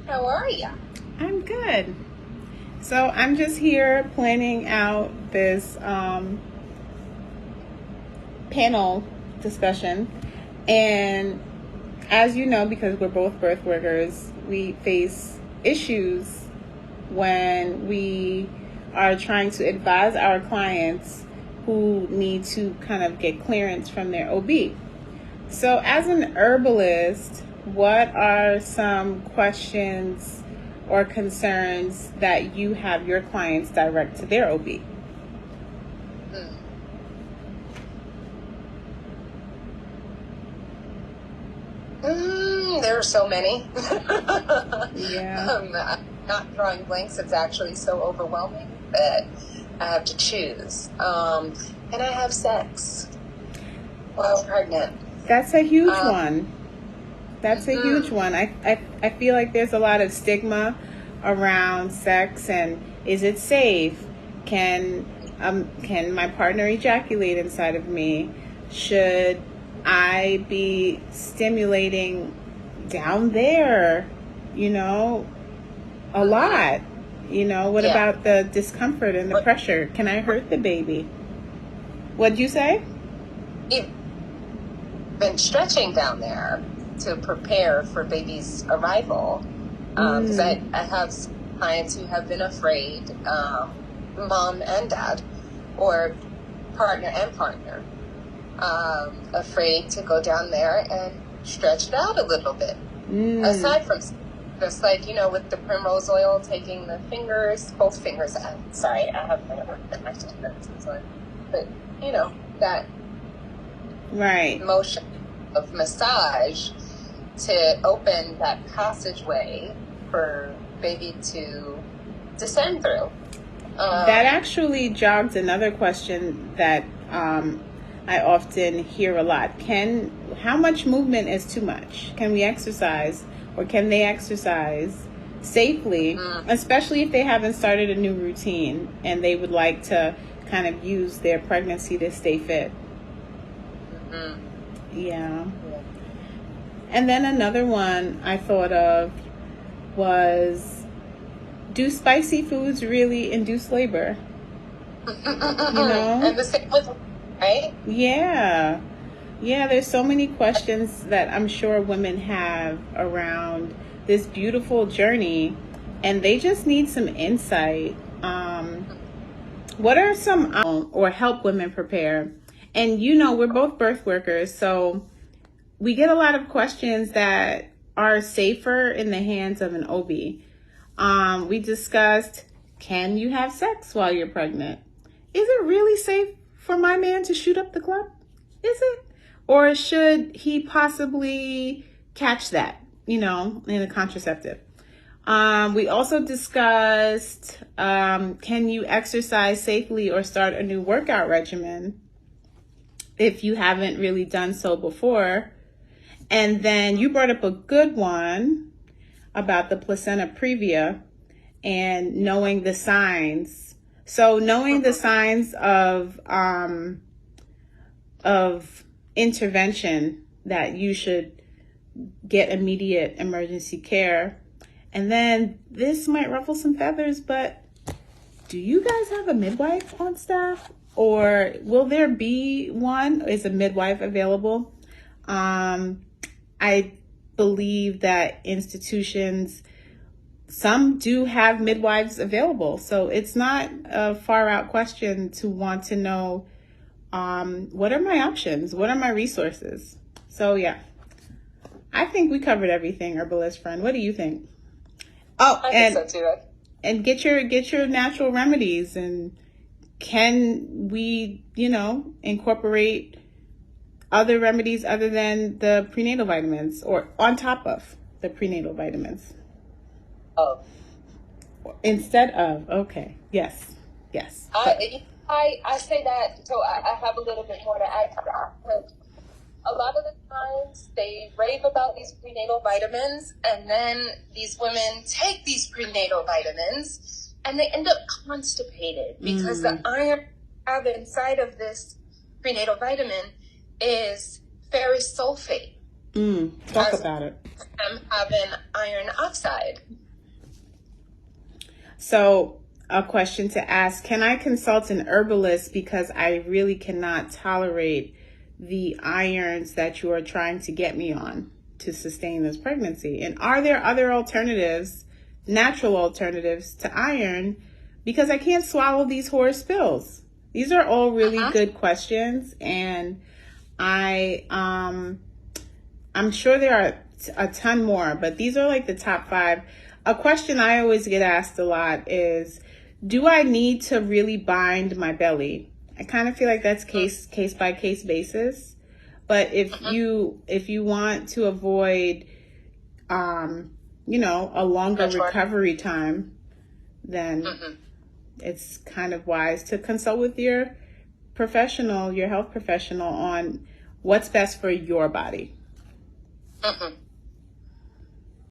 How are you? I'm good. So I'm just here planning out this panel discussion. And as you know, because we're both birth workers, we face issues when we are trying to advise our clients who need to kind of get clearance from their OB. So as an herbalist, what are some questions or concerns that you have your clients direct to their OB? There are so many. Yeah. I'm not drawing blanks. It's actually so overwhelming that I have to choose. Can I have sex while pregnant? That's a huge one. That's a huge one. I feel like there's a lot of stigma around sex, and is it safe? Can my partner ejaculate inside of me? Should I be stimulating down there? A lot. What about the discomfort and the pressure? Can I hurt the baby? What'd you say? You've been stretching down there to prepare for baby's arrival. Because I have clients who have been afraid, mom and dad, or partner and partner, afraid to go down there and stretch it out a little bit. Aside from just like, with the primrose oil, taking the fingers, both fingers, sorry, I have my fingers, but that right motion of massage to open that passageway for baby to descend through. That actually jogs another question that I often hear a lot. How much movement is too much? Can we exercise, or can they exercise safely, especially if they haven't started a new routine and they would like to kind of use their pregnancy to stay fit? Yeah. And then another one I thought of was, do spicy foods really induce labor? And the same with, right? Yeah, there's so many questions that I'm sure women have around this beautiful journey, and they just need some insight. What are some or help women prepare? And we're both birth workers, so we get a lot of questions that are safer in the hands of an OB. We discussed, can you have sex while you're pregnant? Is it really safe for my man to shoot up the club? Is it? Or should he possibly catch that, in a contraceptive? We also discussed, can you exercise safely or start a new workout regimen if you haven't really done so before? And then you brought up a good one about the placenta previa and knowing the signs. So knowing the signs of intervention that you should get immediate emergency care. And then this might ruffle some feathers, but do you guys have a midwife on staff? Or will there be one? Is a midwife available? I believe that institutions, some do have midwives available. So it's not a far out question to want to know, what are my options? What are my resources? So yeah, I think we covered everything, herbalist friend. What do you think? Oh, I think so too. And get your natural remedies. And can we, incorporate other remedies other than the prenatal vitamins, or on top of the prenatal vitamins? Oh. Instead of, okay. Yes. I say that, so I have a little bit more to add to that. But a lot of the times they rave about these prenatal vitamins, and then these women take these prenatal vitamins and they end up constipated because the iron you have inside of this prenatal vitamin is ferrous sulfate. Talk about it. I'm having iron oxide. So a question to ask, can I consult an herbalist because I really cannot tolerate the irons that you are trying to get me on to sustain this pregnancy? And are there other alternatives, natural alternatives to iron, because I can't swallow these horse pills? These are all really good questions, and I'm sure there are a ton more, but these are like the top 5. A question I always get asked a lot is, do I need to really bind my belly? I kind of feel like that's case by case basis. But if you want to avoid, a longer recovery time, then it's kind of wise to consult with your professional, your health professional, on what's best for your body.